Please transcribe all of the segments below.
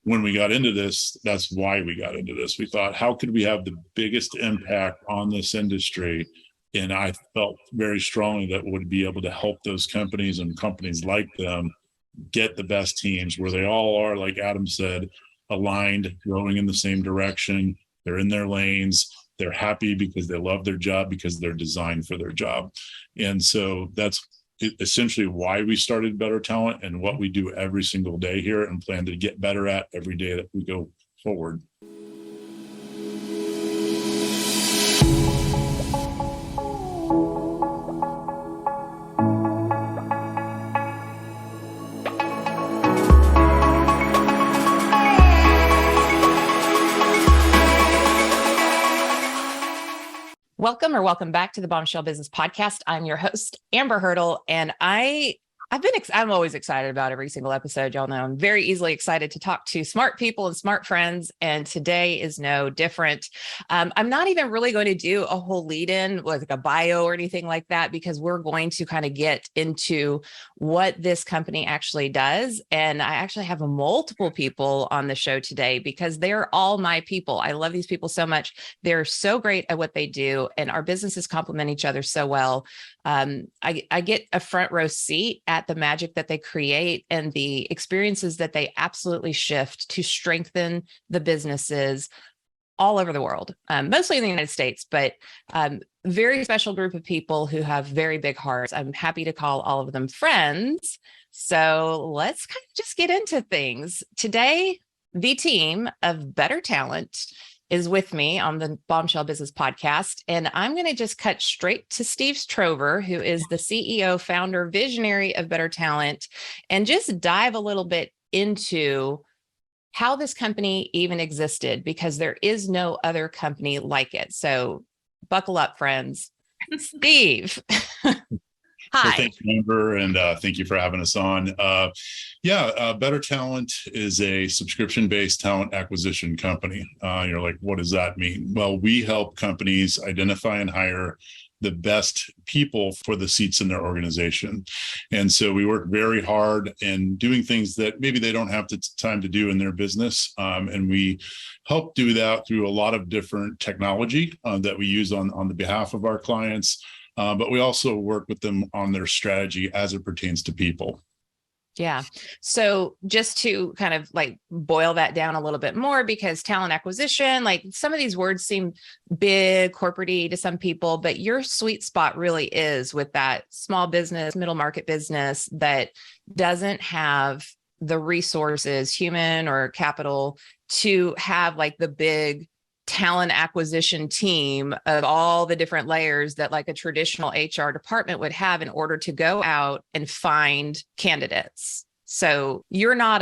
when we got into this, that's why we got into this. We thought, how could we have the biggest impact on this industry? And I felt very strongly that would be able to help those companies and companies like them get the best teams where they all are, like Adam said, aligned, rowing in the same direction. They're in their lanes. They're happy because they love their job, because they're designed for their job. And so that's essentially why we started Better Talent and what we do every single day here and plan to get better at every day that we go forward. Welcome back to the Bombshell Business Podcast. I'm your host, Amber Hurdle, and I'm always excited about every single episode. Y'all know I'm very easily excited to talk to smart people and smart friends, and today is no different. I'm not even really going to do a whole lead-in with like a bio or anything like that, because we're going to kind of get into what this company actually does. And I actually have multiple people on the show today because they're all my people. I love these people so much. They're so great at what they do, and our businesses complement each other so well. I get a front row seat at the magic that they create and the experiences that they absolutely shift to strengthen the businesses all over the world, mostly in the United States, but very special group of people who have very big hearts. I'm happy to call all of them friends. So let's kind of just get into things. Today, the team of Better Talent is with me on the Bombshell Business Podcast. And I'm going to just cut straight to Steve Trover, who is the CEO, founder, visionary of Better Talent, and just dive a little bit into how this company even existed, because there is no other company like it. So buckle up, friends. Steve. Hi. Well, thank you, Amber, and thank you for having us on. Better Talent is a subscription-based talent acquisition company. You're like, what does that mean? Well, we help companies identify and hire the best people for the seats in their organization. And so we work very hard in doing things that maybe they don't have the time to do in their business. And we help do that through a lot of different technology that we use on the behalf of our clients. But we also work with them on their strategy as it pertains to people. Yeah. So just to kind of like boil that down a little bit more, because talent acquisition, like some of these words seem big, corporate-y to some people, but your sweet spot really is with that small business, middle market business that doesn't have the resources, human or capital, to have like the big talent acquisition team of all the different layers that like a traditional HR department would have in order to go out and find candidates. So you're not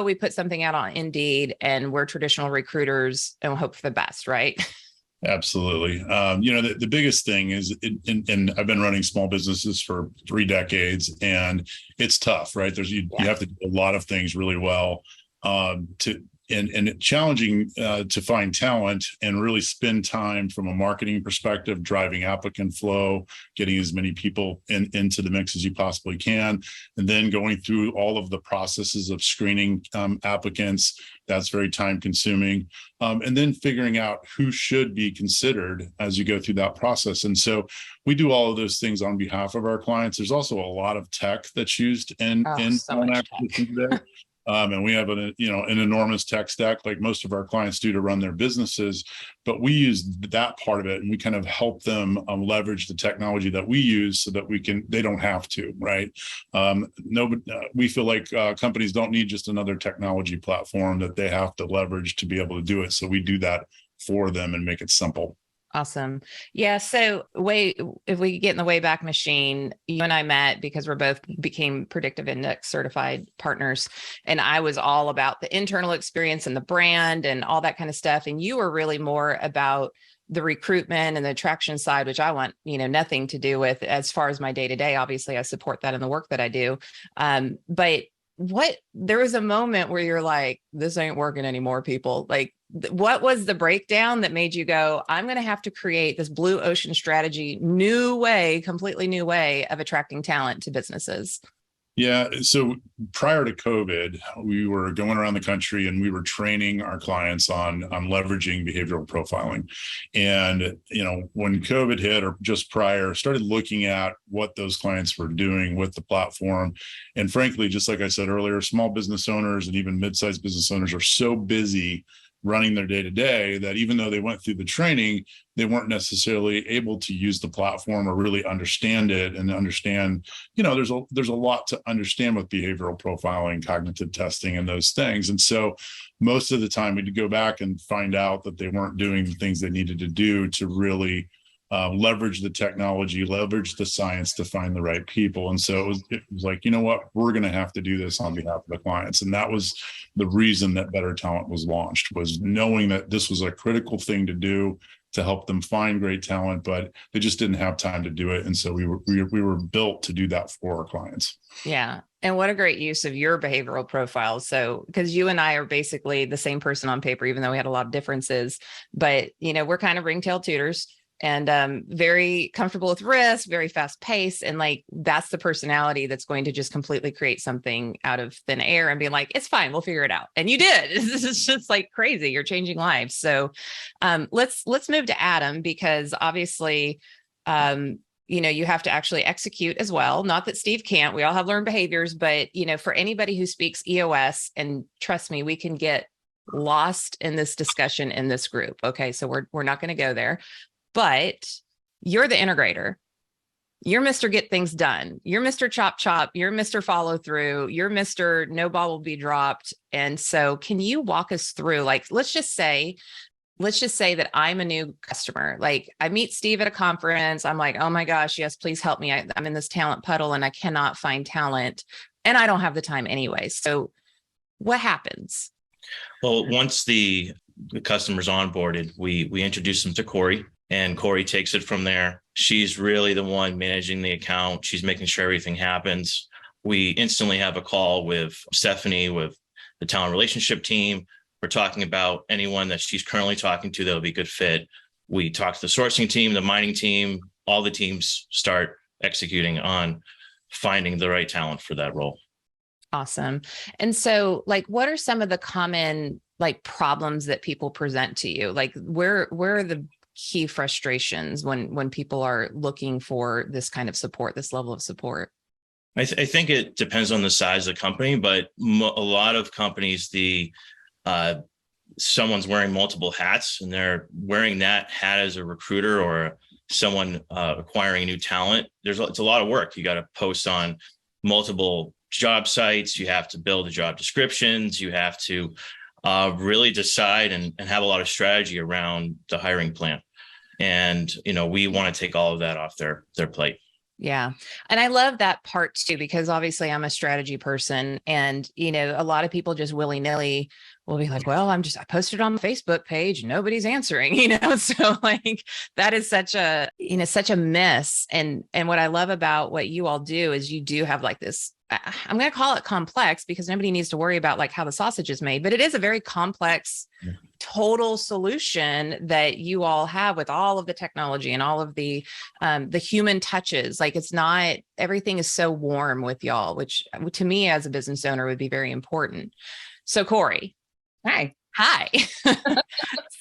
we put something out on Indeed and we're traditional recruiters and we'll hope for the best, right? Absolutely. The biggest thing is, and I've been running small businesses for 3 decades, and it's tough, right? You have to do a lot of things really well and challenging to find talent and really spend time from a marketing perspective, driving applicant flow, getting as many people into the mix as you possibly can, and then going through all of the processes of screening applicants. That's very time consuming. And then figuring out who should be considered as you go through that process. And so we do all of those things on behalf of our clients. There's also a lot of tech that's used in talent acquisition today. And we have an enormous tech stack like most of our clients do to run their businesses, but we use that part of it and we kind of help them leverage the technology that we use so that they don't have to, right? We feel like companies don't need just another technology platform that they have to leverage to be able to do it. So we do that for them and make it simple. Awesome. Yeah. So if we get in the Wayback Machine, you and I met because became Predictive Index certified partners. And I was all about the internal experience and the brand and all that kind of stuff. And you were really more about the recruitment and the attraction side, which I want, nothing to do with as far as my day-to-day. Obviously, I support that in the work that I do. But there was a moment where you're like, this ain't working anymore, people. Like, what was the breakdown that made you go, I'm going to have to create this blue ocean strategy, completely new way of attracting talent to businesses? Yeah. So prior to COVID, we were going around the country and we were training our clients on leveraging behavioral profiling. And, when COVID hit or just prior, started looking at what those clients were doing with the platform. And frankly, just like I said earlier, small business owners and even mid-sized business owners are so busy running their day to day that even though they went through the training, they weren't necessarily able to use the platform or really understand it and understand, there's a lot to understand with behavioral profiling, cognitive testing, and those things. And so most of the time we'd go back and find out that they weren't doing the things they needed to do to really leverage the technology, leverage the science to find the right people. And so it was like, you know what, we're going to have to do this on behalf of the clients. And that was the reason that Better Talent was launched, was knowing that this was a critical thing to do to help them find great talent, but they just didn't have time to do it. And so we were built to do that for our clients. Yeah. And what a great use of your behavioral profiles. So, because you and I are basically the same person on paper, even though we had a lot of differences, but we're kind of ringtail tutors. And very comfortable with risk, very fast paced. And like, that's the personality that's going to just completely create something out of thin air and be like, it's fine, we'll figure it out. And you did. This is just like crazy. You're changing lives. So let's move to Adam, because obviously, you have to actually execute as well. Not that Steve can't, we all have learned behaviors, but for anybody who speaks EOS, and trust me, we can get lost in this discussion in this group. Okay. So we're not going to go there. But you're the integrator. You're Mr. Get Things Done. You're Mr. Chop Chop. You're Mr. Follow Through. You're Mr. No Ball Will Be Dropped. And so can you walk us through, like, let's just say that I'm a new customer. Like, I meet Steve at a conference. I'm like, oh my gosh, yes, please help me. I'm in this talent puddle and I cannot find talent and I don't have the time anyway. So what happens? Well, once the customer's onboarded, we introduce them to Corrie. And Corrie takes it from there. She's really the one managing the account. She's making sure everything happens. We instantly have a call with Stephanie, with the talent relationship team. We're talking about anyone that she's currently talking to that will be a good fit. We talk to the sourcing team, the mining team, all the teams start executing on finding the right talent for that role. Awesome. And so, like, what are some of the common problems that people present to you? Like, where are the key frustrations when people are looking for this kind of support, this level of support? I think it depends on the size of the company, but a lot of companies, someone's wearing multiple hats and they're wearing that hat as a recruiter or someone acquiring new talent. It's a lot of work. You got to post on multiple job sites. You have to build the job descriptions. You have to really decide and have a lot of strategy around the hiring plan. And, we want to take all of that off their plate. Yeah. And I love that part too, because obviously I'm a strategy person and, a lot of people just willy-nilly will be like, well, I posted on the Facebook page, nobody's answering, so like that is such a miss. And what I love about what you all do is you do have like this, I'm going to call it complex because nobody needs to worry about like how the sausage is made, but it is a very complex total solution that you all have with all of the technology and all of the human touches. Like, it's not, everything is so warm with y'all, which to me as a business owner would be very important. So Corrie. Hi.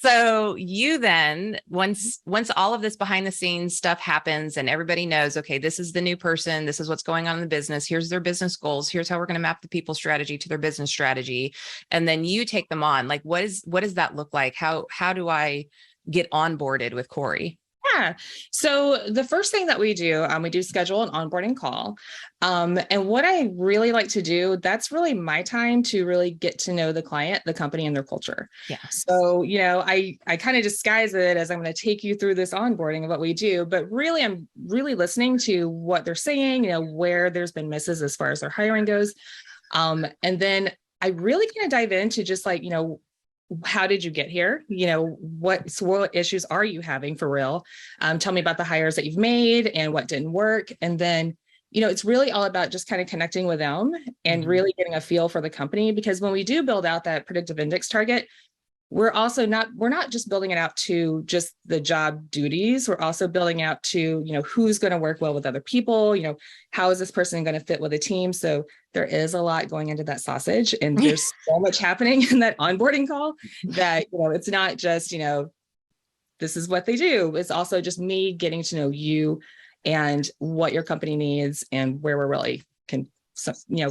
So you then, once all of this behind the scenes stuff happens and everybody knows, okay, this is the new person, this is what's going on in the business, here's their business goals, here's how we're going to map the people strategy to their business strategy. And then you take them on. Like, what does that look like? How do I get onboarded with Corrie? Yeah. So the first thing that we do schedule an onboarding call. And what I really like to do, that's really my time to really get to know the client, the company, and their culture. Yeah. So, I kind of disguise it as I'm going to take you through this onboarding of what we do, but really, I'm really listening to what they're saying, where there's been misses as far as their hiring goes. And then I really kind of dive into just like, how did you get here? What issues are you having for real? Tell me about the hires that you've made and what didn't work. And then, it's really all about just kind of connecting with them and really getting a feel for the company. Because when we do build out that predictive index target, we're not just building it out to just the job duties. We're also building out to, who's going to work well with other people, how is this person going to fit with a team? So there is a lot going into that sausage, and there's so much happening in that onboarding call that, it's not just, this is what they do. It's also just me getting to know you and what your company needs and where we really can,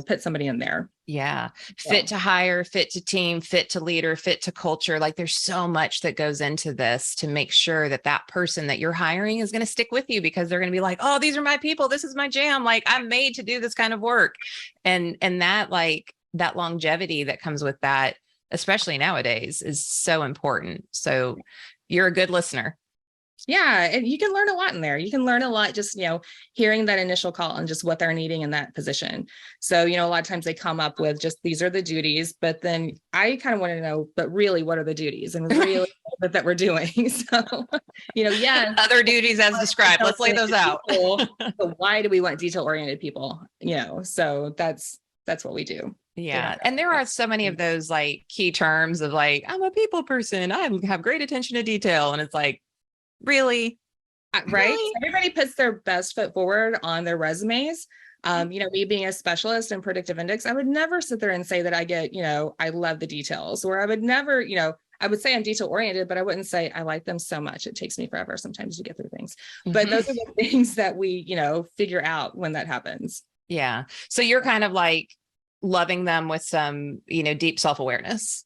put somebody in there. Yeah. Fit to hire, fit to team, fit to leader, fit to culture. Like there's so much that goes into this to make sure that that person that you're hiring is going to stick with you, because they're going to be like, oh, these are my people. This is my jam. Like I'm made to do this kind of work. And that, like that longevity that comes with that, especially nowadays, is so important. So you're a good listener. Yeah. And you can learn a lot in there. You can learn a lot just, hearing that initial call and just what they're needing in that position. So, a lot of times they come up with just, these are the duties, but then I kind of want to know, but really, what are the duties and really that we're doing? So, yeah. Other duties as described. Let's lay those out. But why do we want detail-oriented people? So that's what we do. Yeah. And there are so many of those like key terms of like, I'm a people person. I have great attention to detail. And it's like, really? Right. Really? Everybody puts their best foot forward on their resumes. Me being a specialist in predictive index, I would never sit there and say that I get, I love the details, or I would never, I would say I'm detail oriented, but I wouldn't say I like them so much. It takes me forever sometimes to get through things, but those are the things that we, figure out when that happens. Yeah. So you're kind of like loving them with some, deep self-awareness.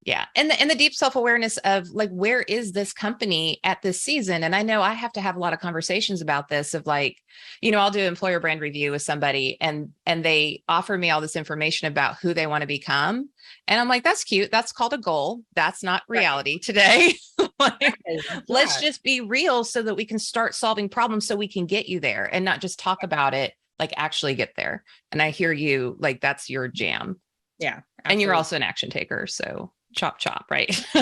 Yeah. And the deep self-awareness of like, where is this company at this season? And I know I have to have a lot of conversations about this of like, I'll do employer brand review with somebody and they offer me all this information about who they want to become. And I'm like, that's cute. That's called a goal. That's not reality today. Let's just be real so that we can start solving problems so we can get you there and not just talk about it, like actually get there. And I hear you, like, that's your jam. Yeah. Absolutely. And you're also an action taker. So chop, right? we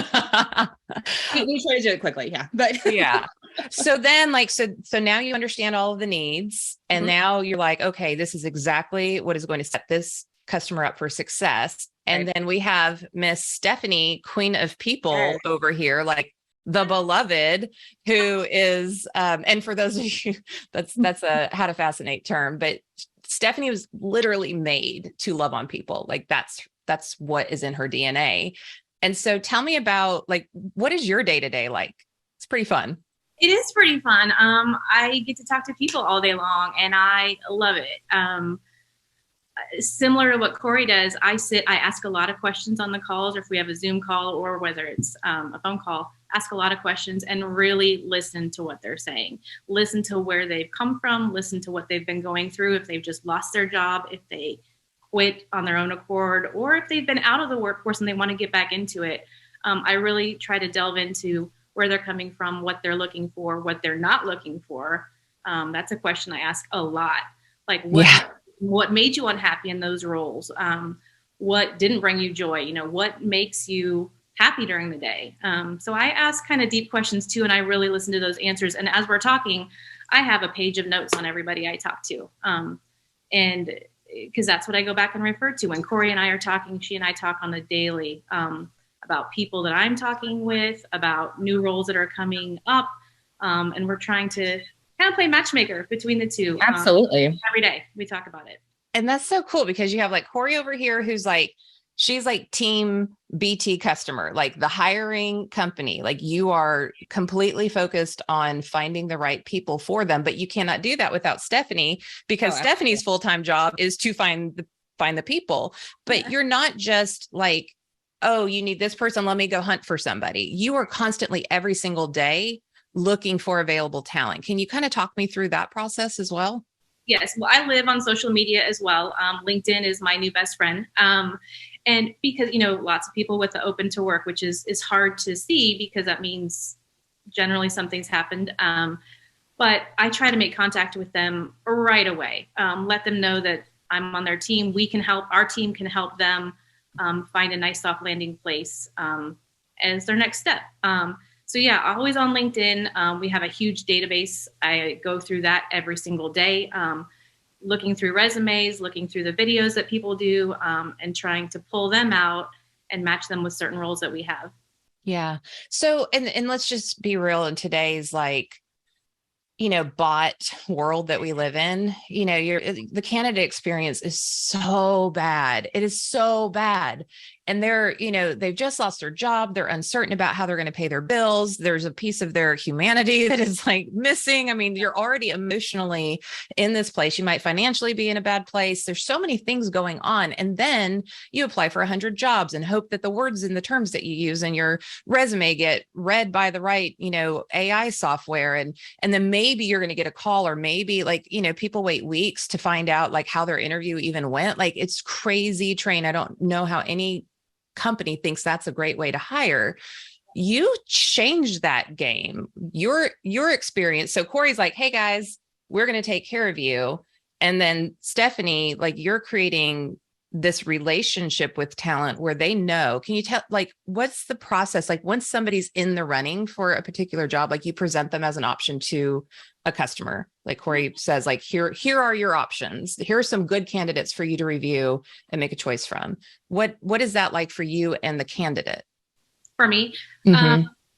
try to do it quickly. Yeah. But yeah. So then so now you understand all of the needs. And now you're like, okay, this is exactly what is going to set this customer up for success. And then we have Miss Stephanie, Queen of People over here, like the beloved, who is, and for those of you, that's a how to fascinate term, but Stephanie was literally made to love on people. Like that's what is in her DNA. And so tell me about like, what is your day-to-day like? It's pretty fun. It is pretty fun. I get to talk to people all day long and I love it. Similar to what Corrie does, I ask a lot of questions on the calls, or if we have a Zoom call or whether it's a phone call, ask a lot of questions and really listen to what they're saying. Listen to where they've come from, listen to what they've been going through, if they've just lost their job, if they quit on their own accord, or if they've been out of the workforce and they want to get back into it. I really try to delve into where they're coming from, what they're looking for, what they're not looking for. That's a question I ask a lot. Like what made you unhappy in those roles? What didn't bring you joy? What makes you happy during the day? So I ask kind of deep questions too, and I really listen to those answers. And as we're talking, I have a page of notes on everybody I talk to. And because that's what I go back and refer to. When Corrie and I are talking, she and I talk on the daily about people that I'm talking with, about new roles that are coming up. And we're trying to kind of play matchmaker between the two. Absolutely. Every day we talk about it. And that's so cool because you have like Corrie over here who's like, she's like team BT customer, like the hiring company. Like you are completely focused on finding the right people for them, but you cannot do that without Stephanie because Stephanie's full-time job is to find the people. But you're not just like, oh, you need this person, let me go hunt for somebody. You are constantly every single day looking for available talent. Can you kind of talk me through that process as well? Yes. Well, I live on social media as well. LinkedIn is my new best friend. And because, lots of people with the open to work, which is hard to see because that means generally something's happened. But I try to make contact with them right away. Let them know that I'm on their team. We can help. Our team can help them find a nice soft landing place as their next step. So yeah, always on LinkedIn. We have a huge database. I go through that every single day, looking through resumes, looking through the videos that people do, and trying to pull them out and match them with certain roles that we have. Yeah. So, and let's just be real in today's like, bot world that we live in, the candidate experience is so bad. It is so bad. And they've just lost their job. They're uncertain about how they're going to pay their bills. There's a piece of their humanity that is like missing. I mean, you're already emotionally in this place. You might financially be in a bad place. There's so many things going on. And then you apply for 100 jobs and hope that the words and the terms that you use in your resume get read by the right, AI software. And then maybe you're going to get a call, or maybe people wait weeks to find out like how their interview even went. Like, it's crazy train. I don't know how any company thinks that's a great way to hire. You changed that game, your experience. So Corrie's like, hey guys, we're going to take care of you. And then Stephanie, like, you're creating this relationship with talent where they know. Can you tell, like, what's the process? Like, once somebody's in the running for a particular job, like, you present them as an option to a customer. Like Corrie says, like, here are your options. Here are some good candidates for you to review and make a choice from. What is that like for you and the candidate? For me,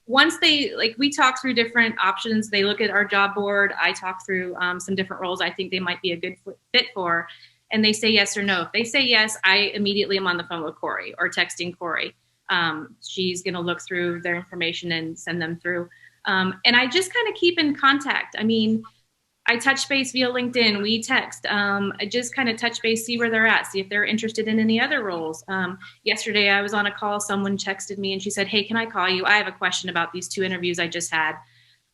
once we talk through different options, they look at our job board. I talk through some different roles I think they might be a good fit for, and they say yes or no. If they say yes, I immediately am on the phone with Corrie or texting Corrie. She's going to look through their information and send them through. And I just kind of keep in contact. I mean, I touch base via LinkedIn. We text. I just kind of touch base, see where they're at, see if they're interested in any other roles. Yesterday, I was on a call. Someone texted me and she said, hey, can I call you? I have a question about these 2 interviews I just had.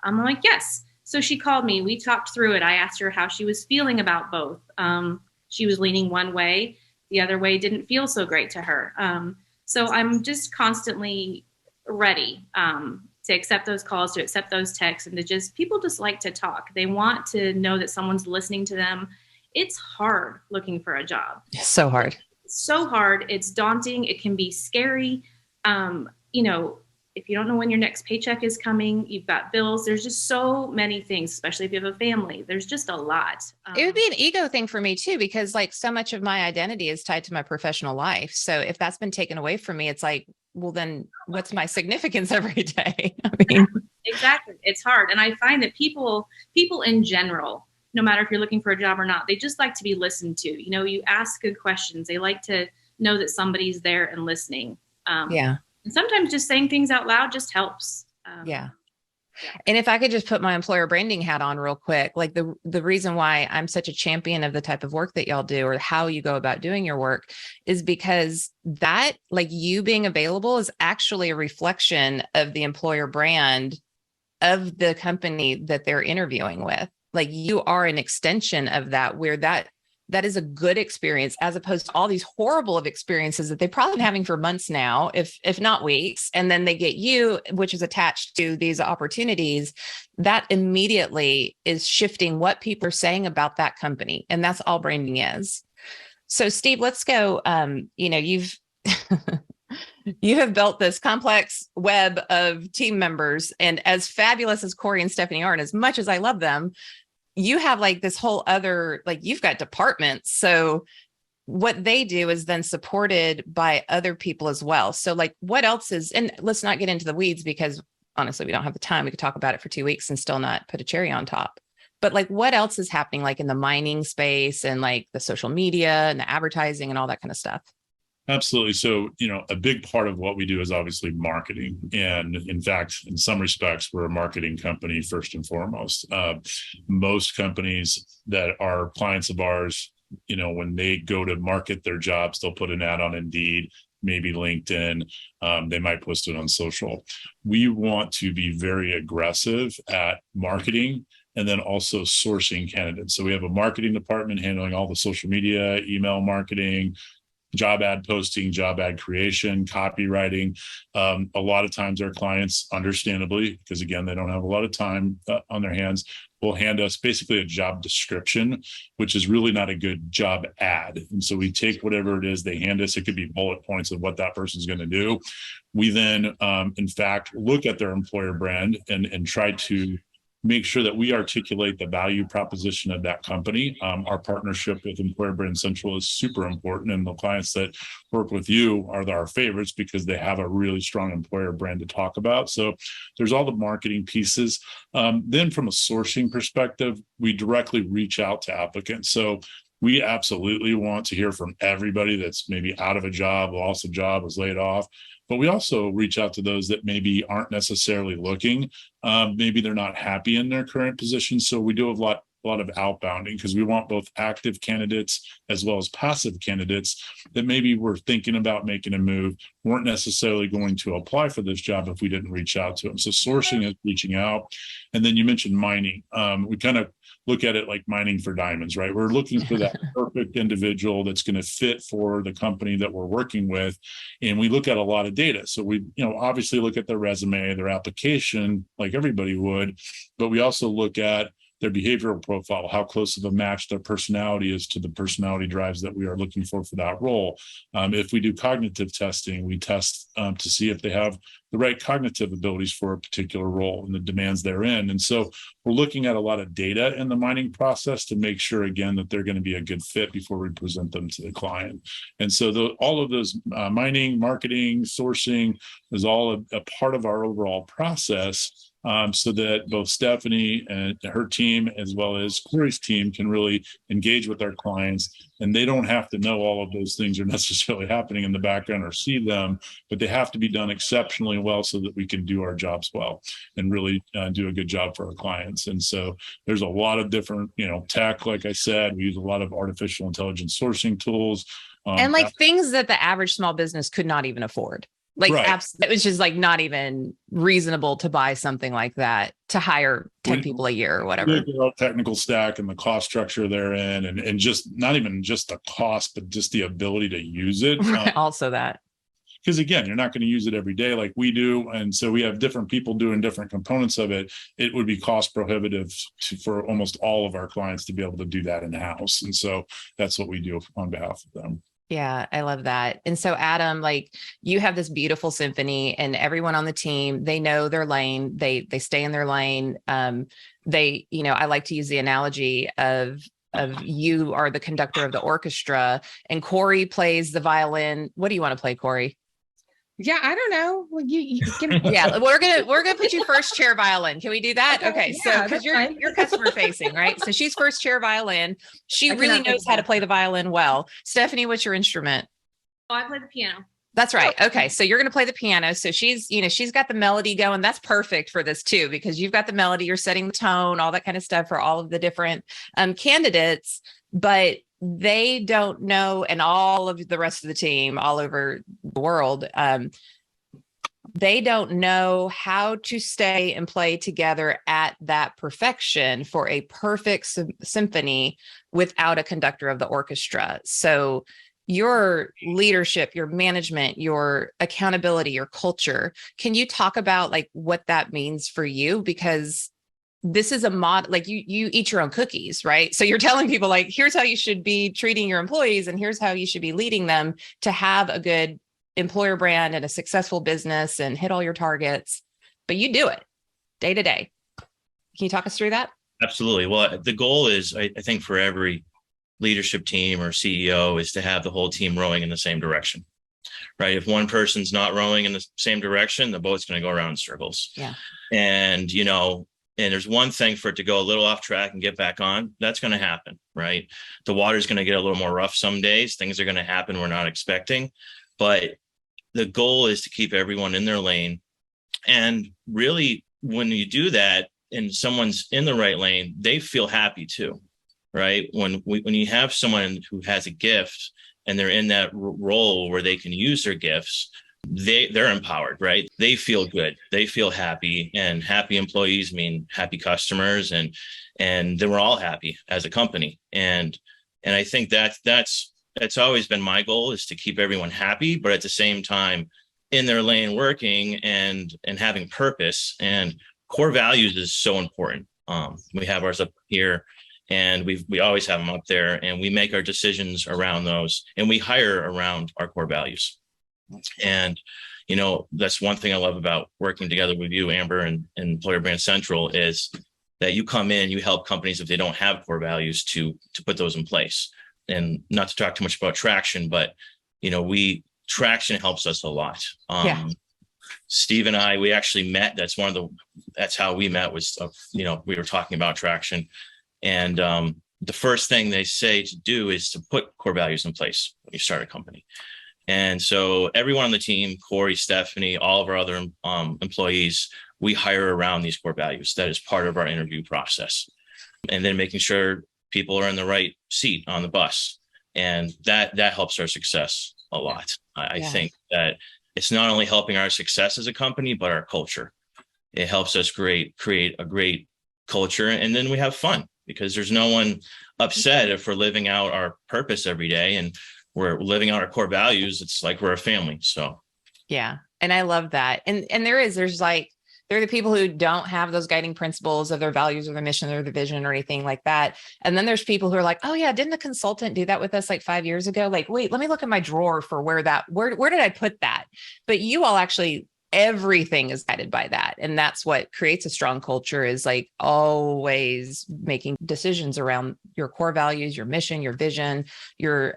I'm like, yes. So she called me. We talked through it. I asked her how she was feeling about both. She was leaning one way. The other way didn't feel so great to her. So I'm just constantly ready to accept those calls, to accept those texts, and people just like to talk. They want to know that someone's listening to them. It's hard looking for a job. It's so hard. It's so hard. It's daunting. It can be scary. If you don't know when your next paycheck is coming, you've got bills. There's just so many things, especially if you have a family. There's just a lot. It would be an ego thing for me too, because like so much of my identity is tied to my professional life. So if that's been taken away from me, it's like, well, then what's my significance every day? I mean, exactly. It's hard. And I find that people in general, no matter if you're looking for a job or not, they just like to be listened to. You ask good questions. They like to know that somebody's there and listening. Yeah. And sometimes just saying things out loud just helps. Yeah. And if I could just put my employer branding hat on real quick, like the reason why I'm such a champion of the type of work that y'all do, or how you go about doing your work, is because that, like, you being available is actually a reflection of the employer brand of the company that they're interviewing with. Like, you are an extension of that, where that is a good experience, as opposed to all these horrible of experiences that they've probably been having for months now, if not weeks. And then they get you, which is attached to these opportunities, that immediately is shifting what people are saying about that company. And that's all branding is. So Steve, let's go. You've you have built this complex web of team members, and as fabulous as Corrie and Stephanie are, and as much as I love them, you have like this whole other, like, you've got departments. So what they do is then supported by other people as well. So like, what else is, and let's not get into the weeds, because honestly, we don't have the time. We could talk about it for 2 weeks and still not put a cherry on top. But like, what else is happening, like in the mining space and like the social media and the advertising and all that kind of stuff? Absolutely. So, a big part of what we do is obviously marketing. And in fact, in some respects, we're a marketing company first and foremost. Most companies that are clients of ours, when they go to market their jobs, they'll put an ad on Indeed, maybe LinkedIn. They might post it on social. We want to be very aggressive at marketing and then also sourcing candidates. So we have a marketing department handling all the social media, email marketing, job ad posting, job ad creation, copywriting. A lot of times our clients, understandably, because again, they don't have a lot of time on their hands, will hand us basically a job description, which is really not a good job ad. And so we take whatever it is they hand us. It could be bullet points of what that person's going to do. We then, in fact, look at their employer brand and try to make sure that we articulate the value proposition of that company. Our partnership with Employer Brand Central is super important, and the clients that work with you are our favorites because they have a really strong employer brand to talk about. So there's all the marketing pieces. Then from a sourcing perspective, we directly reach out to applicants. So we absolutely want to hear from everybody that's maybe out of a job, lost a job, was laid off. But we also reach out to those that maybe aren't necessarily looking. Maybe they're not happy in their current position. So we do a lot of outbounding because we want both active candidates as well as passive candidates that maybe were thinking about making a move, weren't necessarily going to apply for this job if we didn't reach out to them. So sourcing is reaching out. And then you mentioned mining. We kind of look at it like mining for diamonds, right? We're looking for that perfect individual that's going to fit for the company that we're working with. And we look at a lot of data. So we, obviously look at their resume, their application, like everybody would, but we also look at their behavioral profile, how close of a match their personality is to the personality drives that we are looking for that role. If we do cognitive testing, we test to see if they have the right cognitive abilities for a particular role and the demands they're in. And so we're looking at a lot of data in the mining process to make sure, again, that they're going to be a good fit before we present them to the client. And so all of those mining, marketing, sourcing is all a part of our overall process. So that both Stephanie and her team, as well as Corrie's team, can really engage with our clients. And they don't have to know all of those things are necessarily happening in the background or see them, but they have to be done exceptionally well so that we can do our jobs well and really do a good job for our clients. And so there's a lot of different, tech, like I said, we use a lot of artificial intelligence sourcing tools. And things that the average small business could not even afford. Right. It was just not even reasonable to buy something like that, to hire 10 people a year or whatever. The technical stack and the cost structure therein, and just not even just the cost, but just the ability to use it. Also that. Because again, you're not going to use it every day like we do. And so we have different people doing different components of it. It would be cost prohibitive for almost all of our clients to be able to do that in-house. And so that's what we do on behalf of them. Yeah, I love that. And so Adam, you have this beautiful symphony, and everyone on the team, they know their lane. They stay in their lane. I like to use the analogy of you are the conductor of the orchestra and Corrie plays the violin. What do you want to play, Corrie? Yeah, I don't know. Well, you can... Yeah, we're gonna put you first chair violin. Can we do that? Okay, yeah, so because you're customer facing, right? So she's first chair violin. She really knows how to play the violin well. Stephanie, what's your instrument? Oh, I play the piano. That's right. Okay, so you're gonna play the piano. So she's got the melody going. That's perfect for this too, because you've got the melody. You're setting the tone, all that kind of stuff for all of the different candidates, but they don't know, and all of the rest of the team all over the world, they don't know how to stay and play together at that perfection for a perfect symphony without a conductor of the orchestra. So your leadership, your management, your accountability, your culture, can you talk about what that means for you? Because this is a you eat your own cookies, right? So you're telling people here's how you should be treating your employees and here's how you should be leading them to have a good employer brand and a successful business and hit all your targets, but you do it day to day. Can you talk us through that? Absolutely. Well, the goal is, I think for every leadership team or CEO is to have the whole team rowing in the same direction, right? If one person's not rowing in the same direction, the boat's going to go around in circles. Yeah. And, and there's one thing for it to go a little off track and get back on. That's going to happen, right? The water's going to get a little more rough some days. Things are going to happen we're not expecting. But the goal is to keep everyone in their lane. And really, when you do that and someone's in the right lane, they feel happy too, right? When you have someone who has a gift and they're in that role where they can use their gifts, they're empowered, right? They feel good. They feel happy, and happy employees mean happy customers, and then we're all happy as a company. And I think that's always been my goal, is to keep everyone happy, but at the same time in their lane working and having purpose. And core values is so important. We have ours up here, and we always have them up there, and we make our decisions around those, and we hire around our core values. And, that's one thing I love about working together with you, Amber, and Employer Brand Central is that you come in, you help companies if they don't have core values to put those in place. And not to talk too much about traction, but traction helps us a lot. Steve and I, we actually met. That's how we met was, we were talking about traction. And the first thing they say to do is to put core values in place when you start a company. And so everyone on the team, Corrie, Stephanie, all of our other employees, we hire around these core values. That is part of our interview process. And then making sure people are in the right seat on the bus. And that helps our success a lot. I think that it's not only helping our success as a company, but our culture. It helps us create a great culture. And then we have fun because there's no one upset if we're living out our purpose every day and we're living out our core values. It's like we're a family. So, yeah. And I love that. And there are the people who don't have those guiding principles of their values or their mission or their vision or anything like that. And then there's people who are like, oh yeah, didn't the consultant do that with us like 5 years ago? Like, wait, let me look at my drawer for where did I put that? But you all actually, everything is guided by that. And that's what creates a strong culture, is like always making decisions around your core values, your mission, your vision, your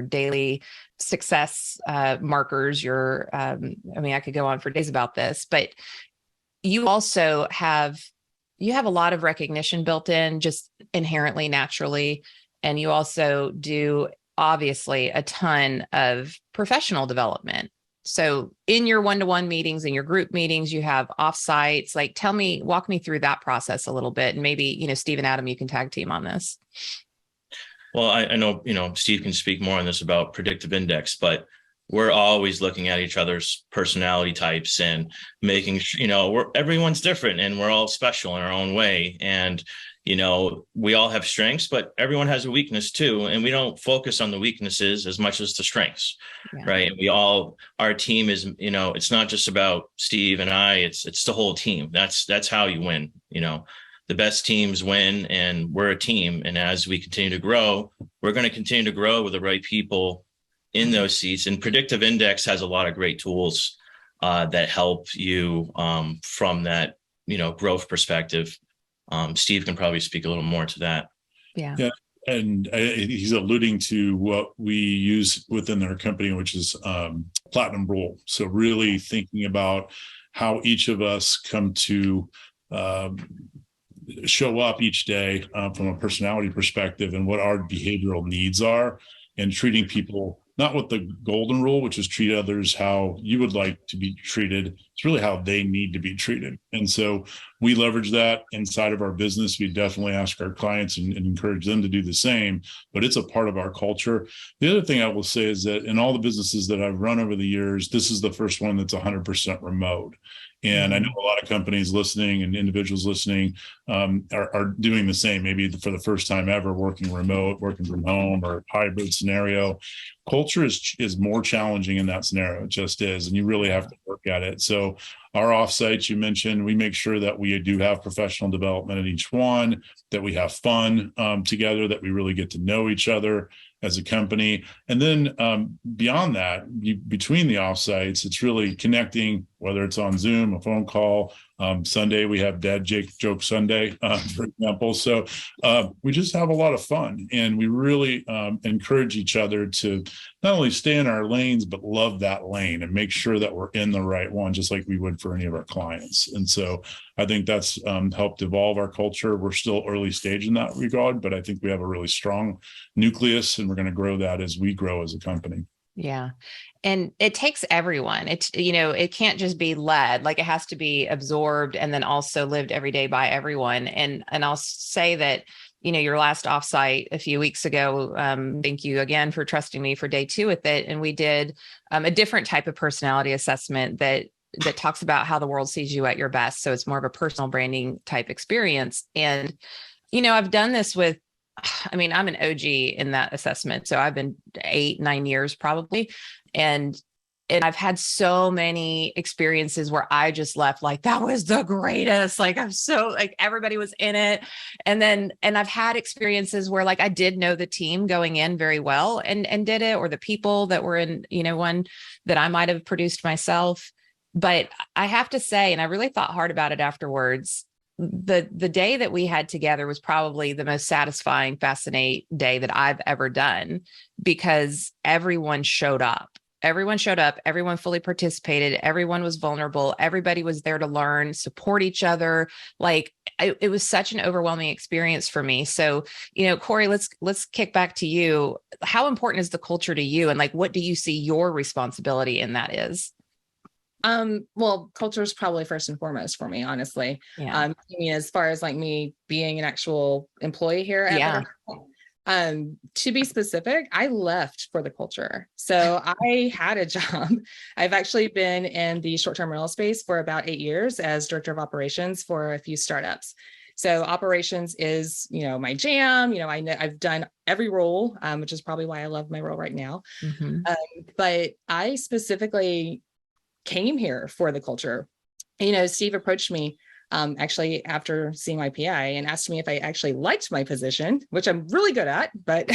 daily success markers, I could go on for days about this, but you also have a lot of recognition built in just inherently, naturally. And you also do obviously a ton of professional development. So in your one-to-one meetings and your group meetings, you have offsites. Like, walk me through that process a little bit. And maybe, Steve and Adam, you can tag team on this. Well, I know, Steve can speak more on this about predictive index, but we're always looking at each other's personality types and making sure, everyone's different and we're all special in our own way. And, we all have strengths, but everyone has a weakness too. And we don't focus on the weaknesses as much as the strengths, right? And our team is, it's not just about Steve and I, it's the whole team. That's how you win. The best teams win, and we're a team. And as we continue to grow, we're going to continue to grow with the right people in those seats. And predictive index has a lot of great tools that help you from that, growth perspective. Steve can probably speak a little more to that. Yeah. And he's alluding to what we use within our company, which is platinum rule. So really thinking about how each of us come to show up each day from a personality perspective and what our behavioral needs are, and treating people not with the golden rule, which is treat others how you would like to be treated. It's really how they need to be treated. And so we leverage that inside of our business. We definitely ask our clients and encourage them to do the same, but it's a part of our culture. The other thing I will say is that in all the businesses that I've run over the years, this is the first one that's 100% remote. And I know a lot of companies listening and individuals listening are doing the same, maybe for the first time ever, working remote, working from home, or hybrid scenario. Culture is more challenging in that scenario. It just is. And you really have to work at it. So our offsites, you mentioned, we make sure that we do have professional development at each one, that we have fun together, that we really get to know each other as a company. And then beyond that, between the offsites, it's really connecting, whether it's on Zoom, a phone call. Sunday, we have Dad Joke Sunday, for example. So we just have a lot of fun, and we really encourage each other to not only stay in our lanes, but love that lane and make sure that we're in the right one, just like we would for any of our clients. And so I think that's helped evolve our culture. We're still early stage in that regard, but I think we have a really strong nucleus, and we're going to grow that as we grow as a company. Yeah. And it takes everyone. It can't just be led, like it has to be absorbed and then also lived every day by everyone. And I'll say that, your last offsite a few weeks ago, thank you again for trusting me for day 2 with it. And we did a different type of personality assessment that talks about how the world sees you at your best. So it's more of a personal branding type experience. And, I've done this I'm an OG in that assessment. So I've been 8-9 years probably. And I've had so many experiences where I just left like, that was the greatest. Like, I'm so like, everybody was in it. And I've had experiences where like, I did know the team going in very well and did it, or the people that were in, one that I might've produced myself. But I have to say, and I really thought hard about it afterwards, the day that we had together was probably the most satisfying, fascinating day that I've ever done, because everyone showed up. Everyone fully participated. Everyone was vulnerable. Everybody was there to learn, support each other. Like it was such an overwhelming experience for me. So, Corrie, let's kick back to you. How important is the culture to you? And like, what do you see your responsibility in that is? Well, culture is probably first and foremost for me, honestly. Yeah. I mean, as far as like me being an actual employee here at to be specific, I left for the culture. So I had a job. I've actually been in the short-term rental space for about 8 years as director of operations for a few startups. So operations is, my jam. I know I've done every role, which is probably why I love my role right now. Mm-hmm. But I specifically came here for the culture. Steve approached me actually after seeing my PI and asked me if I actually liked my position, which I'm really good at, but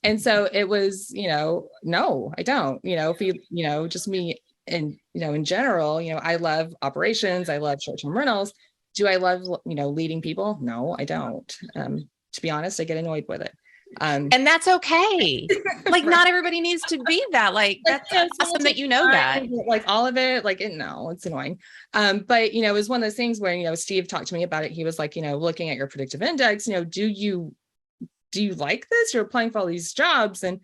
and so it was, no, I don't, if you, just me and, in general, I love operations. I love short-term rentals. Do I love, leading people? No, I don't. To be honest, I get annoyed with it. And that's okay. Like, right. Not everybody needs to be that. Like, that's awesome that you know that. Like all of it, like, no, it's annoying. But it was one of those things where, Steve talked to me about it. He was like, looking at your predictive index, do you like this? You're applying for all these jobs, and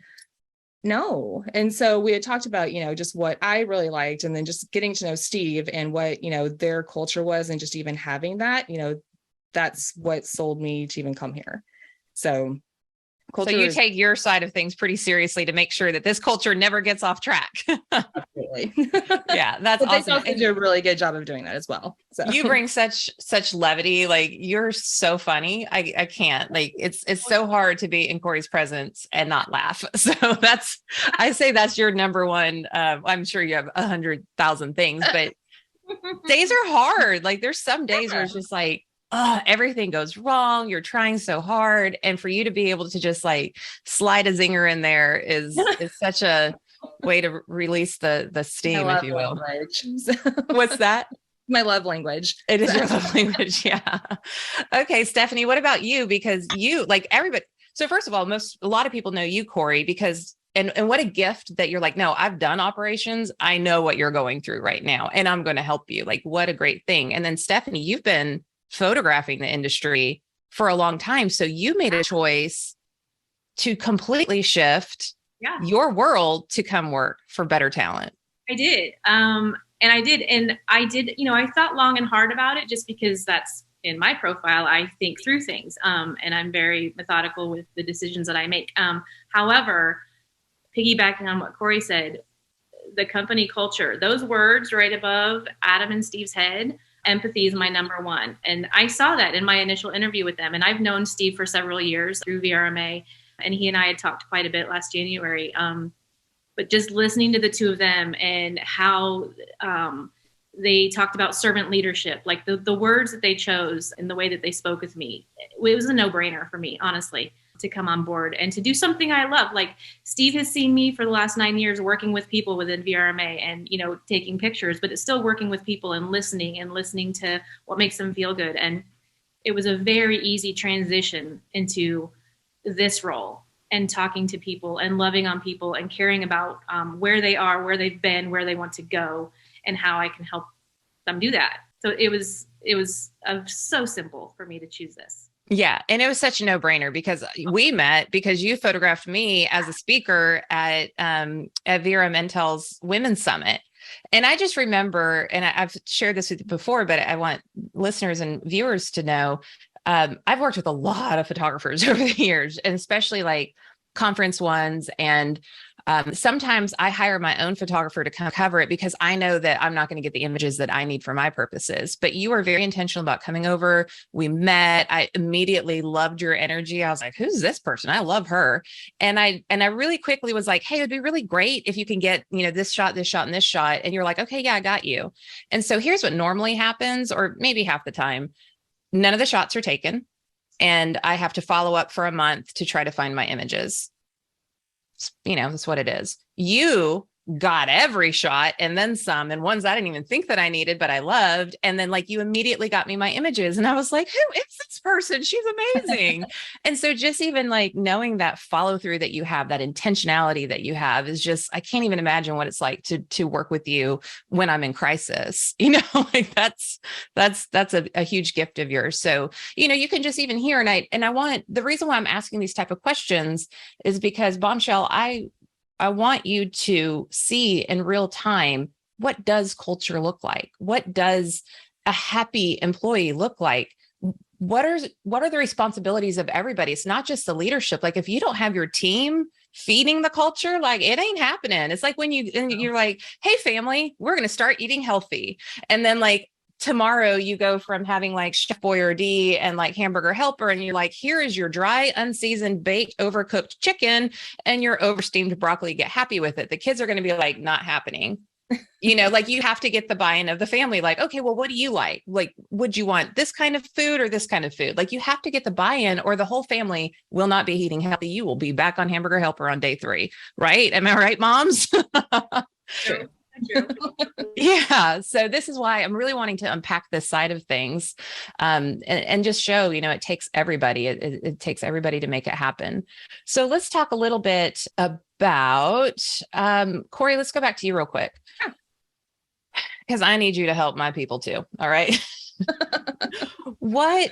no. And so we had talked about, just what I really liked, and then just getting to know Steve and what, their culture was, and just even having that, that's what sold me to even come here. So you take your side of things pretty seriously to make sure that this culture never gets off track. Absolutely. Yeah, that's awesome. They do a really good job of doing that as well. So you bring such levity. Like, you're so funny. I can't, like, it's so hard to be in Corrie's presence and not laugh. So I say that's your number one. I'm sure you have 100,000 things, but days are hard. Like, there's some days where it's just like, everything goes wrong. You're trying so hard. And for you to be able to just like slide a zinger in there is such a way to release the steam, if you will. What's that? My love language. It is your love language. Yeah. Okay, Stephanie, what about you? Because you, like everybody. So first of all, a lot of people know you, Corrie, because and what a gift that you're like, no, I've done operations. I know what you're going through right now, and I'm going to help you. Like, what a great thing. And then Stephanie, you've been photographing the industry for a long time. So you made a choice to completely shift your world to come work for Better Talent. I did. And I thought long and hard about it, just because that's in my profile. I think through things, and I'm very methodical with the decisions that I make. However, piggybacking on what Corrie said, the company culture, those words right above Adam and Steve's head, empathy is my number one. And I saw that in my initial interview with them. And I've known Steve for several years through VRMA, and he and I had talked quite a bit last January. But just listening to the two of them and how they talked about servant leadership, like the words that they chose and the way that they spoke with me, it was a no-brainer for me, honestly, to come on board and to do something I love. Like, Steve has seen me for the last 9 years working with people within VRMA and, taking pictures, but it's still working with people and listening to what makes them feel good. And it was a very easy transition into this role and talking to people and loving on people and caring about where they are, where they've been, where they want to go, and how I can help them do that. So it was so simple for me to choose this. Yeah. And it was such a no-brainer, because we met because you photographed me as a speaker at Vera Mentel's Women's Summit. And I just remember, and I've shared this with you before, but I want listeners and viewers to know, I've worked with a lot of photographers over the years, and especially like conference ones. And sometimes I hire my own photographer to come cover it, because I know that I'm not going to get the images that I need for my purposes. But you were very intentional about coming over. We met. I immediately loved your energy. I was like, who's this person? I love her. And I really quickly was like, hey, it'd be really great if you can get, this shot, this shot, and this shot. And you're like, okay, yeah, I got you. And so here's what normally happens, or maybe half the time, none of the shots are taken. And I have to follow up for a month to try to find my images. That's what it is. You got every shot and then some, and ones I didn't even think that I needed, but I loved. And then like you immediately got me my images and I was like, who is this person? She's amazing. And so just even like knowing that follow through that you have, that intentionality that you have is just, I can't even imagine what it's like to work with you when I'm in crisis, like that's a huge gift of yours. So, you can just even hear, and I want, the reason why I'm asking these type of questions is because Bombshell, I want you to see in real time, what does culture look like? What does a happy employee look like? What are the responsibilities of everybody? It's not just the leadership. Like if you don't have your team feeding the culture, like it ain't happening. It's like when you're like, hey family, we're going to start eating healthy. And then like tomorrow you go from having like Chef Boyardee and like Hamburger Helper, and you're like, here is your dry, unseasoned, baked, overcooked chicken and your oversteamed broccoli. Get happy with it. The kids are going to be like, not happening. Like you have to get the buy-in of the family. Like, okay, well, what do you like? Like, would you want this kind of food or this kind of food? Like you have to get the buy-in or the whole family will not be eating healthy. You will be back on Hamburger Helper on day 3, right? Am I right, moms? True. Yeah. So this is why I'm really wanting to unpack this side of things, and just show, it takes everybody. It takes everybody to make it happen. So let's talk a little bit about, Corrie, let's go back to you real quick. Because I need you to help my people too. All right. What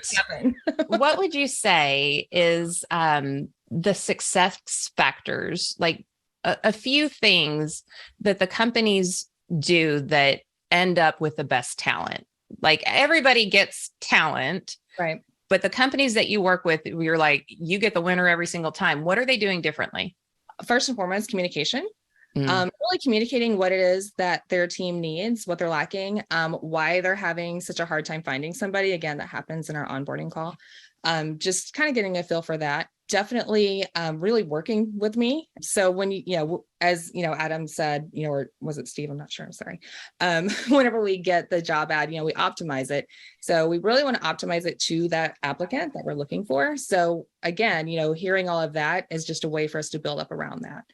would you say is the success factors, like a few things that the companies do that end up with the best talent? Like everybody gets talent, Right. but the companies that you work with, you're like, you get the winner every single time. What are they doing differently? First and foremost, communication. Really communicating what it is that their team needs, what they're lacking, why they're having such a hard time finding somebody. Again, that happens in our onboarding call. Just kind of getting a feel for that. Definitely really working with me. So when as Adam said, or was it Steve? I'm not sure. I'm sorry. Whenever we get the job ad, we optimize it. So we really want to optimize it to that applicant that we're looking for. So again, hearing all of that is just a way for us to build up around that.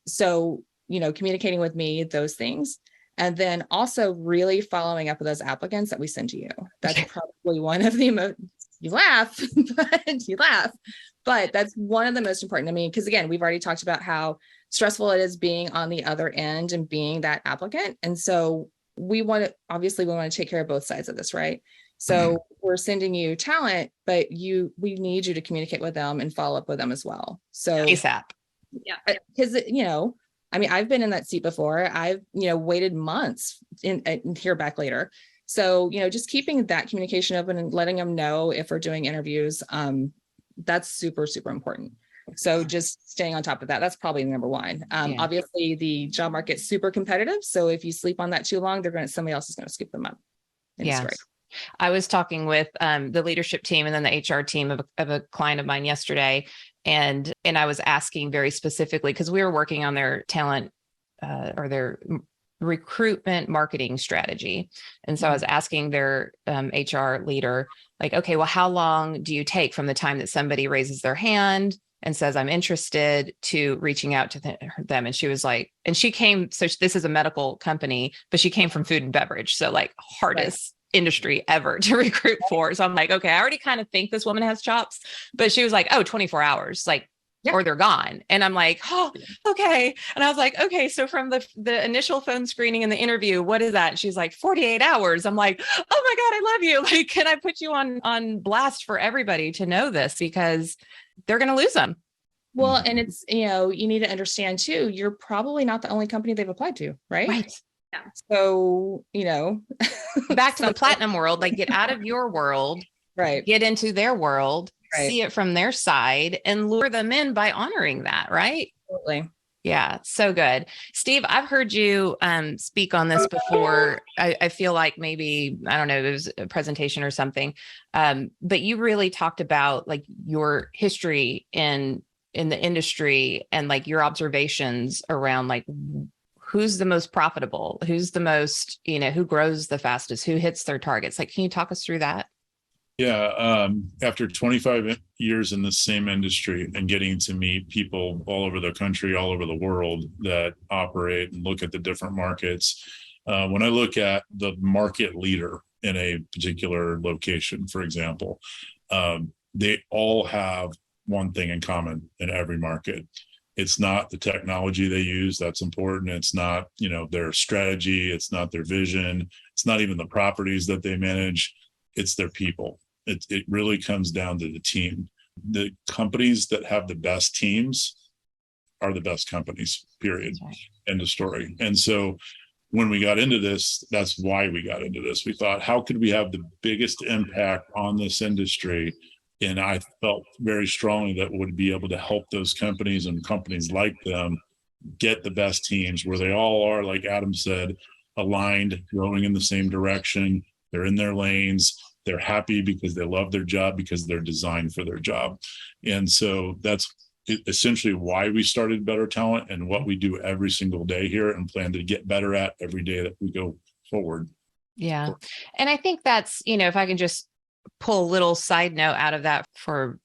So, communicating with me, those things. And then also really following up with those applicants that we send to you. That's probably one of the you laugh, but that's one of the most important to me. Because again, we've already talked about how stressful it is being on the other end and being that applicant. And so we want to take care of both sides of this, right? So we're sending you talent, but we need you to communicate with them and follow up with them as well. So ASAP. Yeah. Because, I've been in that seat before. I've, waited months and hear back later. So, just keeping that communication open and letting them know if we're doing interviews, that's super, super important. So just staying on top of that, that's probably number one. Obviously the job market's super competitive. So if you sleep on that too long, somebody else is going to scoop them up. Yes. I was talking with the leadership team and then the HR team of a client of mine yesterday. And I was asking very specifically, because we were working on their talent or their recruitment marketing strategy. And so I was asking their HR leader, like, okay, well, how long do you take from the time that somebody raises their hand and says, I'm interested, to reaching out to them? And she was like, and she came, so this is a medical company, but she came from food and beverage. So like hardest industry ever to recruit for. So I'm like, okay, I already kind of think this woman has chops, but she was like, 24 hours, like, or they're gone. And I'm like, oh, okay. And I was like, okay, so from the initial phone screening and the interview, what is that? And she's like, 48 hours. I'm like, oh my God, I love you. Like, can I put you on blast for everybody to know this, because they're going to lose them. Well, and it's, you need to understand too, you're probably not the only company they've applied to, right? Right. Yeah. So, back to the platinum world, like get out of your world, right? Get into their world, right. See it from their side and lure them in by honoring that. Right. Absolutely. Yeah. So good. Steve, I've heard you speak on this before. I feel like maybe, I don't know, it was a presentation or something. But you really talked about like your history in the industry and like your observations around like who's the most profitable, who's the most, who grows the fastest, who hits their targets. Like, can you talk us through that? Yeah. After 25 years in the same industry and getting to meet people all over the country, all over the world that operate and look at the different markets, when I look at the market leader in a particular location, for example, they all have one thing in common in every market. It's not the technology they use that's important. It's not, their strategy. It's not their vision. It's not even the properties that they manage. It's their people. It really comes down to the team. The companies that have the best teams are the best companies, period. Right. End of story. And so when we got into this, that's why we got into this. We thought, how could we have the biggest impact on this industry? And I felt very strongly that would be able to help those companies and companies like them get the best teams where they all are, like Adam said, aligned, rowing in the same direction. They're in their lanes. They're happy because they love their job, because they're designed for their job. And so that's essentially why we started Better Talent and what we do every single day here and plan to get better at every day that we go forward. Yeah. And I think that's, if I can just pull a little side note out of that for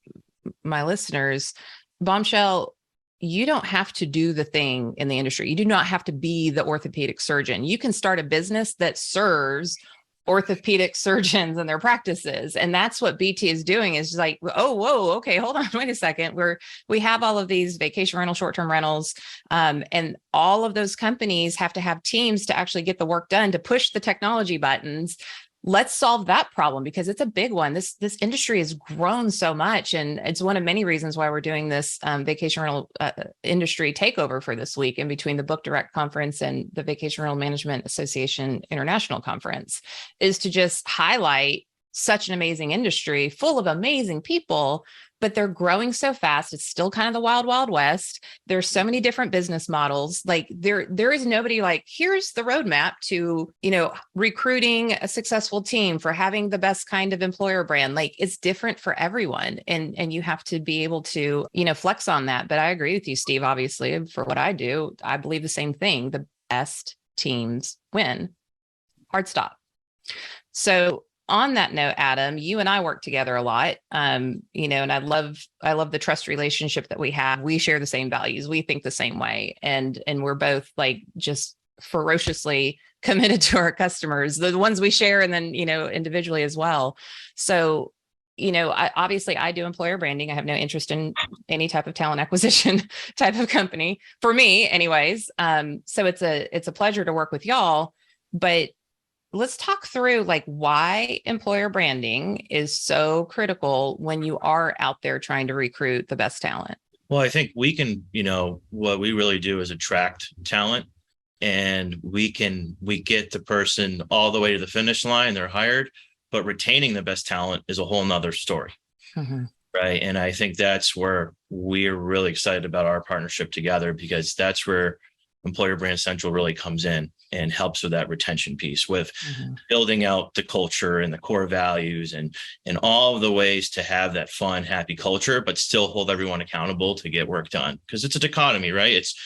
my listeners, Bombshell, you don't have to do the thing in the industry. You do not have to be the orthopedic surgeon. You can start a business that serves orthopedic surgeons and their practices. And that's what BT is doing, is like, oh, whoa, okay, hold on, wait a second. We have all of these vacation rental, short-term rentals, and all of those companies have to have teams to actually get the work done, to push the technology buttons. Let's solve that problem, because it's a big one. This industry has grown so much, and it's one of many reasons why we're doing this vacation rental industry takeover for this week, in between the Book Direct Conference and the Vacation Rental Management Association International Conference, is to just highlight such an amazing industry full of amazing people, but they're growing so fast. It's still kind of the wild, wild west. There's so many different business models. Like there is nobody like, here's the roadmap to, recruiting a successful team, for having the best kind of employer brand. Like, it's different for everyone. And you have to be able to, flex on that. But I agree with you, Steve. Obviously, for what I do, I believe the same thing. The best teams win. Hard stop. So on that note, Adam, you and I work together a lot, and I love the trust relationship that we have. We share the same values. We think the same way. And we're both like just ferociously committed to our customers, the ones we share, and then, individually as well. So, I do employer branding. I have no interest in any type of talent acquisition type of company, for me anyways. So it's a pleasure to work with y'all, but let's talk through like why employer branding is so critical when you are out there trying to recruit the best talent. Well, I think we can, what we really do is attract talent, and we get the person all the way to the finish line. They're hired, but retaining the best talent is a whole nother story. Mm-hmm. Right. And I think that's where we're really excited about our partnership together, because that's where Employer Brand Central really comes in and helps with that retention piece, with building out the culture and the core values and all of the ways to have that fun, happy culture, but still hold everyone accountable to get work done. Because it's a dichotomy, right? It's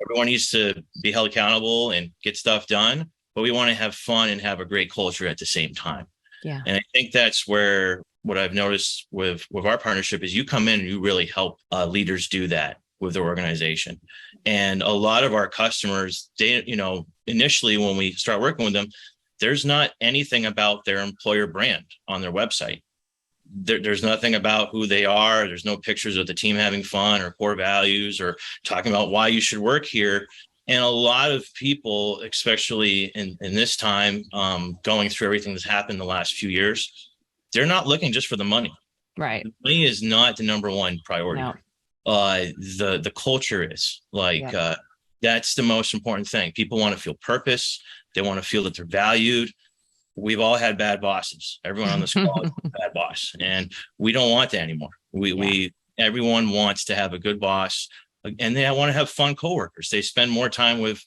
everyone needs to be held accountable and get stuff done, but we want to have fun and have a great culture at the same time. Yeah. And I think that's where what I've noticed with our partnership is you come in and you really help leaders do that with their organization. And a lot of our customers, they, initially when we start working with them, there's not anything about their employer brand on their website. There's nothing about who they are. There's no pictures of the team having fun or core values or talking about why you should work here. And a lot of people, especially in this time, going through everything that's happened the last few years, they're not looking just for the money. Right. The money is not the number one priority. No. The culture is that's the most important thing. People want to feel purpose. They want to feel that they're valued. We've all had bad bosses. Everyone on this call is a bad boss, and we don't want that anymore. Everyone wants to have a good boss, and they want to have fun coworkers. They spend more time with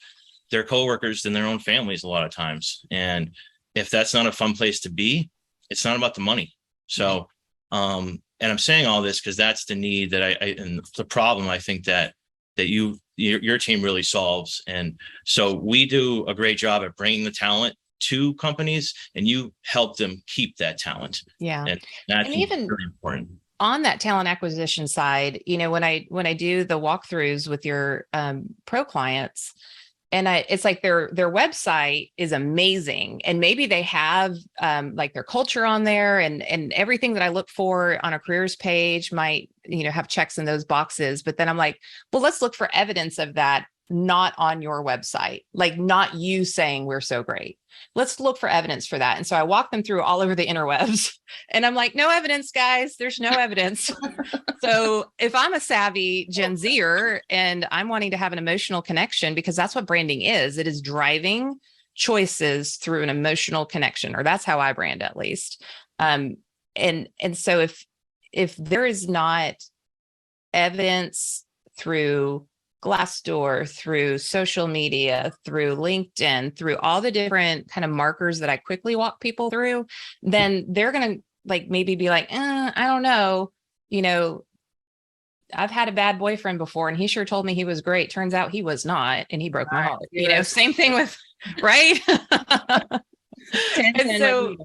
their coworkers than their own families a lot of times. And if that's not a fun place to be, it's not about the money. So, and I'm saying all this because that's the need that and the problem I think that your team really solves. And so we do a great job at bringing the talent to companies and you help them keep that talent. Yeah. And that's even really important. On that talent acquisition side, when I do the walkthroughs with your pro clients, and it's like their website is amazing, and maybe they have like their culture on there, and everything that I look for on a careers page might have checks in those boxes. But then I'm like, well, let's look for evidence of that not on your website, like not you saying we're so great. Let's look for evidence for that. And so I walk them through all over the interwebs, and I'm like, no evidence, guys. There's no evidence. So if I'm a savvy Gen Zer and I'm wanting to have an emotional connection, because that's what branding is, it is driving choices through an emotional connection, or that's how I brand, at least. And so if there is not evidence through Glassdoor, through social media, through LinkedIn, through all the different kind of markers that I quickly walk people through, then they're going to like maybe be like, I don't know, I've had a bad boyfriend before and he sure told me he was great. Turns out he was not, and he broke my heart. Same thing with, right? And so,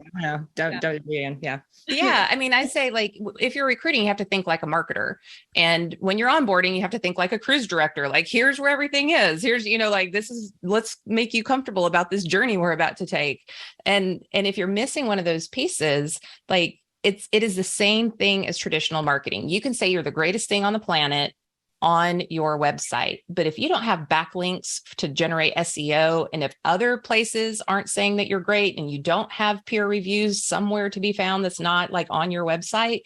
don't agree. Yeah. Yeah. I mean, I say, like, if you're recruiting, you have to think like a marketer. And when you're onboarding, you have to think like a cruise director. Like, here's where everything is. Here's, like, let's make you comfortable about this journey we're about to take. And if you're missing one of those pieces, like, it is the same thing as traditional marketing. You can say you're the greatest thing on the planet on your website, but if you don't have backlinks to generate SEO, and if other places aren't saying that you're great, and you don't have peer reviews somewhere to be found that's not like on your website,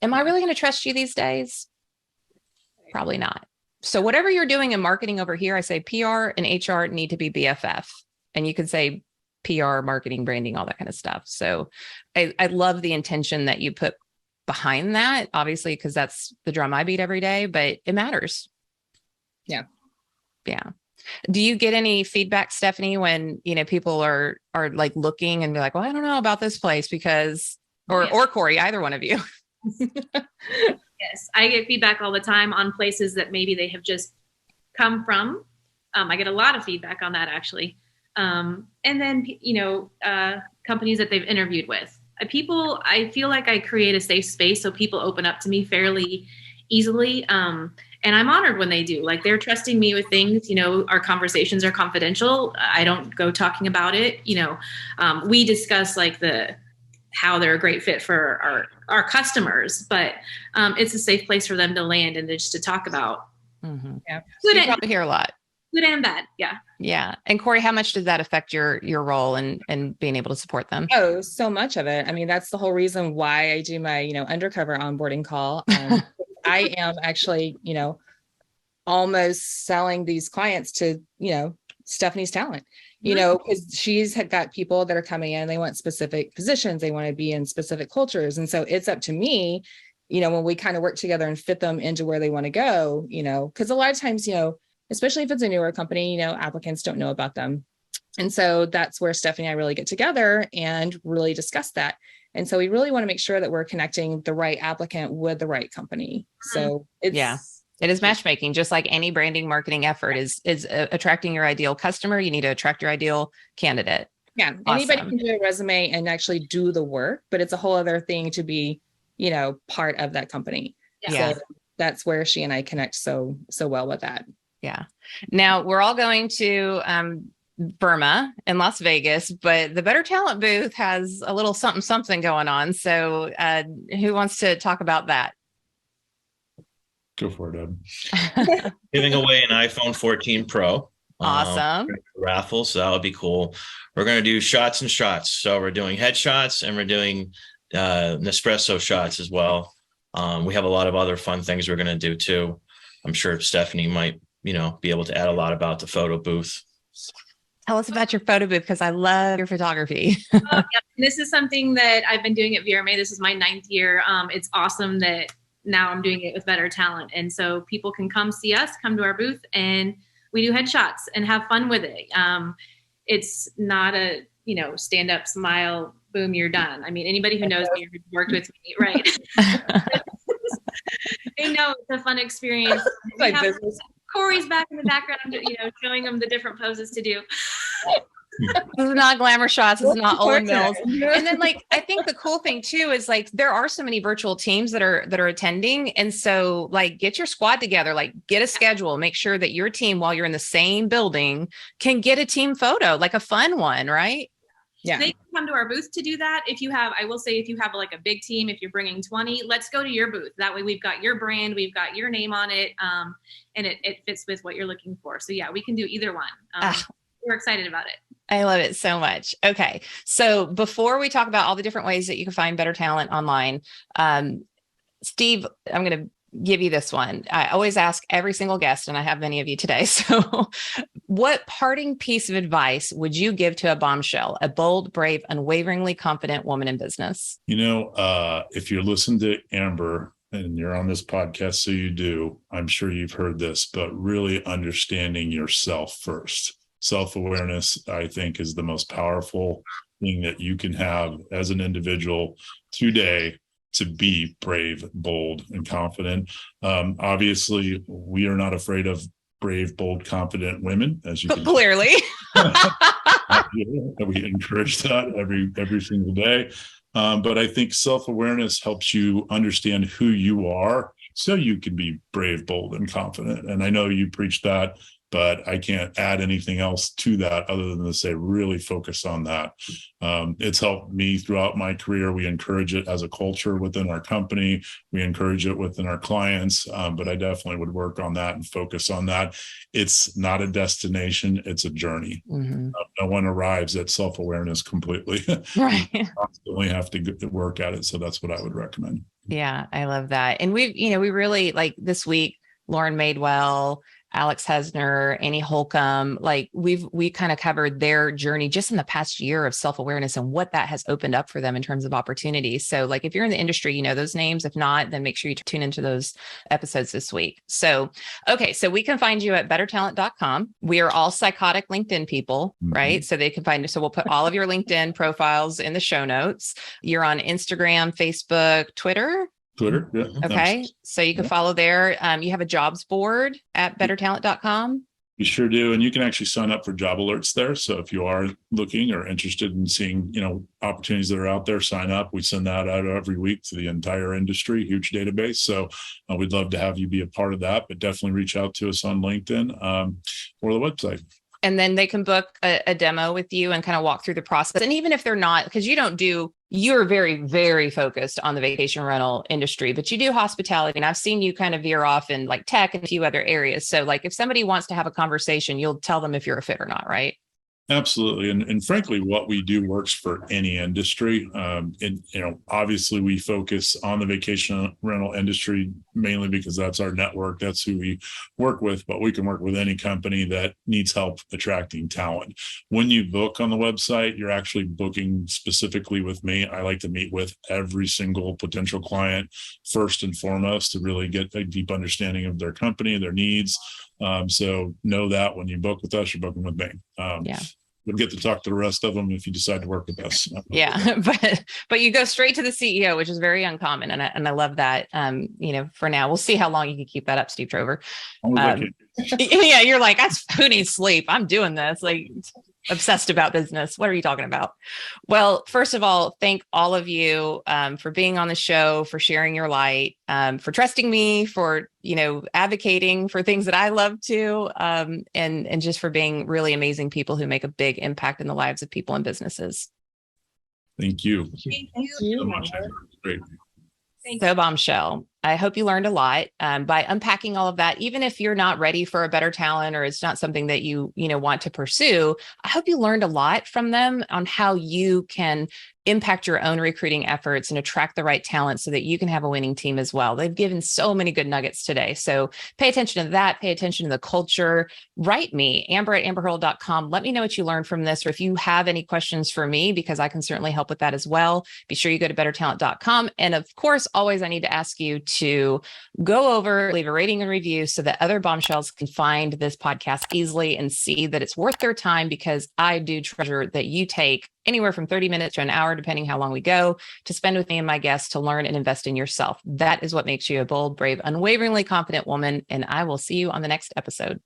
am I really going to trust you these days? Probably not. So whatever you're doing in marketing over here, I say PR and HR need to be BFF, and you can say PR, marketing, branding, all that kind of stuff. So I love the intention that you put behind that, obviously, because that's the drum I beat every day, but it matters. Yeah. Do you get any feedback, Stephanie, when people are like looking and be like, well, I don't know about this place because, or Corrie, either one of you? Yes, I get feedback all the time on places that maybe they have just come from. I get a lot of feedback on that, actually. And then companies that they've interviewed with. People, I feel like I create a safe space so people open up to me fairly easily. And I'm honored when they do. Like, they're trusting me with things. Our conversations are confidential. I don't go talking about it. We discuss like how they're a great fit for our customers, but it's a safe place for them to land and just to talk about. Mm-hmm. Yeah. So you probably hear a lot. Good and bad. Yeah. Yeah. And Corrie, how much does that affect your role and being able to support them? Oh, so much of it. I mean, that's the whole reason why I do my, undercover onboarding call. I am actually, almost selling these clients to, Stephanie's talent, because she's got people that are coming in, they want specific positions, they want to be in specific cultures. And so it's up to me, when we kind of work together and fit them into where they want to go, because a lot of times, especially if it's a newer company, applicants don't know about them. And so that's where Stephanie and I really get together and really discuss that. And so we really want to make sure that we're connecting the right applicant with the right company. So it is matchmaking, just like any branding marketing effort is attracting your ideal customer. You need to attract your ideal candidate. Yeah. Awesome. Anybody can do a resume and actually do the work, but it's a whole other thing to be, part of that company. Yeah. So that's where she and I connect so well with that. Yeah. Now we're all going to Burma in Las Vegas, but the Better Talent booth has a little something going on. So who wants to talk about that? Go for it, Ed. Giving away an iPhone 14 Pro. Awesome. Raffle. So that would be cool. We're going to do shots and shots. So we're doing headshots and we're doing Nespresso shots as well. We have a lot of other fun things we're going to do too. I'm sure Stephanie might be able to add a lot about the photo booth. Tell us about your photo booth, because I love your photography. Yeah. This is something that I've been doing at VRMA. This is my 9th year. It's awesome that now I'm doing it with Better Talent. And so people can come see us, come to our booth, and we do headshots and have fun with it. It's not a, stand up, smile, boom, you're done. I mean, anybody who knows me or who's worked with me, right? They know it's a fun experience. Corrie's back in the background, showing them the different poses to do. This is not glamour shots. This is not Olin Mills. Yeah. And then like, I think the cool thing too is like, there are so many virtual teams that are attending. And so like, get your squad together, like get a schedule, make sure that your team, while you're in the same building, can get a team photo, like a fun one, right? Yeah. They can come to our booth to do that. If you have, I will say, if you have like a big team, if you're bringing 20, let's go to your booth. That way we've got your brand, we've got your name on it, and it fits with what you're looking for. So yeah, we can do either one. We're excited about it. I love it so much. Okay. So before we talk about all the different ways that you can find better talent online, Steve, I'm going to give you this one. I always ask every single guest, and I have many of you today. So what parting piece of advice would you give to a bombshell, a bold, brave, unwaveringly confident woman in business? If you're listening to Amber and you're on this podcast, so you do, I'm sure you've heard this, but really understanding yourself first. Self-awareness, I think, is the most powerful thing that you can have as an individual today to be brave, bold, and confident. Obviously, we are not afraid of brave, bold, confident women, as you can clearly. We encourage that every single day. But I think self-awareness helps you understand who you are so you can be brave, bold, and confident. And I know you preach that, but I can't add anything else to that other than to say, really focus on that. It's helped me throughout my career. We encourage it as a culture within our company. We encourage it within our clients, but I definitely would work on that and focus on that. It's not a destination, it's a journey. Mm-hmm. No one arrives at self-awareness completely. Right. You constantly have to work at it. So that's what I would recommend. Yeah, I love that. And we really, like this week, Lauren Madewell, Alex Hesner, Annie Holcomb, like we kind of covered their journey just in the past year of self-awareness and what that has opened up for them in terms of opportunities. So like if you're in the industry, you know those names. If not, then make sure you tune into those episodes this week. So, okay. So we can find you at bettertalent.com. We are all psychotic LinkedIn people, right? So they can find us. So we'll put all of your LinkedIn profiles in the show notes. You're on Instagram, Facebook, Twitter. Yeah. Okay. So you can follow there. You have a jobs board at bettertalent.com. You sure do. And you can actually sign up for job alerts there. So if you are looking or interested in seeing, opportunities that are out there, sign up. We send that out every week to the entire industry, huge database. So we'd love to have you be a part of that, but definitely reach out to us on LinkedIn or the website. And then they can book a demo with you and kind of walk through the process. And even if they're not, because you're very, very focused on the vacation rental industry, but you do hospitality. And I've seen you kind of veer off in like tech and a few other areas. So like if somebody wants to have a conversation, you'll tell them if you're a fit or not, right? Absolutely. And frankly, what we do works for any industry. Obviously we focus on the vacation rental industry mainly because that's our network. That's who we work with, but we can work with any company that needs help attracting talent. When you book on the website, you're actually booking specifically with me. I like to meet with every single potential client first and foremost to really get a deep understanding of their company, their needs. So know that when you book with us, you're booking with me. You'll get to talk to the rest of them if you decide to work with us. Yeah, but you go straight to the CEO, which is very uncommon, and I love that. For now, we'll see how long you can keep that up, Steve Trover. Yeah, you're like, who needs sleep? I'm doing this. Like, obsessed about business. What are you talking about? Well, first of all, thank all of you for being on the show, for sharing your light, for trusting me, for advocating for things that I love to, and just for being really amazing people who make a big impact in the lives of people and businesses. Thank you. Thank you so much. Great. So bombshell. I hope you learned a lot by unpacking all of that. Even if you're not ready for a better talent or it's not something that you want to pursue, I hope you learned a lot from them on how you can impact your own recruiting efforts and attract the right talent so that you can have a winning team as well. They've given so many good nuggets today. So pay attention to that. Pay attention to the culture. Write me, amber@amberhurl.com. Let me know what you learned from this, or if you have any questions for me, because I can certainly help with that as well. Be sure you go to bettertalent.com. And of course, always I need to ask you to go over, leave a rating and review so that other bombshells can find this podcast easily and see that it's worth their time, because I do treasure that you take anywhere from 30 minutes to an hour, depending how long we go, to spend with me and my guests to learn and invest in yourself. That is what makes you a bold, brave, unwaveringly confident woman. And I will see you on the next episode.